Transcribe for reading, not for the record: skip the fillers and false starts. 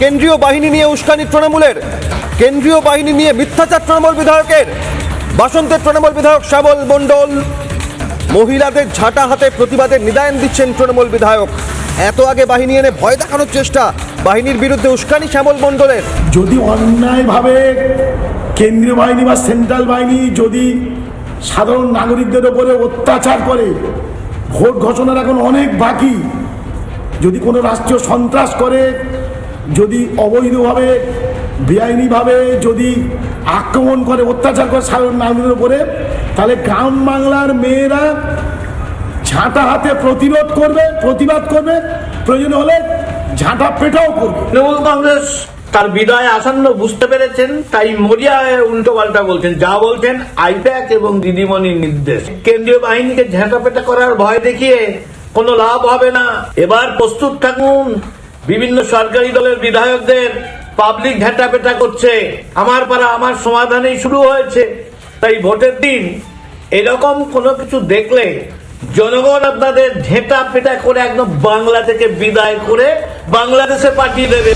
কেন্দ্রীয় বাহিনী নিয়ে উস্কানি তৃণমূলের, কেন্দ্রীয় বাহিনী নিয়ে মিথ্যাচার তৃণমূল বিধায়কের। বাসন্তের তৃণমূল বিধায়ক শ্যামল মণ্ডল মহিলাদের ঝাঁটা হাতে প্রতিবাদের নিদান দিচ্ছেন তৃণমূল বিধায়ক। এত আগে বাহিনী এনে ভয় দেখানোর চেষ্টা, বাহিনীর বিরুদ্ধে উস্কানি শ্যামল মণ্ডলের। যদি অন্যায়ভাবে কেন্দ্রীয় বাহিনী বা সেন্ট্রাল বাহিনী যদি সাধারণ নাগরিকদের ওপরে অত্যাচার করে, ভোট ঘোষণার এখন অনেক বাকি, যদি কোনো রাষ্ট্রীয় সন্ত্রাস করে, যদি অবৈধভাবে বেআইনিভাবে যদি আক্রমণ করে, অত্যাচার করে সাধারণ নাগরিকদের উপরে, তাহলে গ্রাম বাংলার মেয়েরা ঝাঁটা হাতে প্রতিবাদ করবে, প্রয়োজন হলে ঝাঁটা পেটাও করবে। তৃণমূল কংগ্রেস তার বিদায় আসন্ন বুঝতে পেরেছেন, তাই মরিয়া উল্টো পাল্টা বলছেন। যা বলছেন আইপ্যাক এবং দিদিমণির নির্দেশ। কেন্দ্রীয় বাহিনীকে ঝাঁটাপেটা করার ভয় দেখিয়ে কোনো লাভ হবে না। এবার প্রস্তুত থাকুন, বিভিন্ন সরকারি দলের বিধায়কদের পাবলিক ঝাঁটাপেটা করছে। আমার পাড়া আমার সমাধানেই শুরু হয়েছে। তাই ভোটের দিন এরকম কোনো কিছু দেখলে জনগণ আপনাদের ঝেঁটা পেটা করে একদম বাংলা থেকে বিদায় করে বাংলাদেশে পাঠিয়ে দেবে।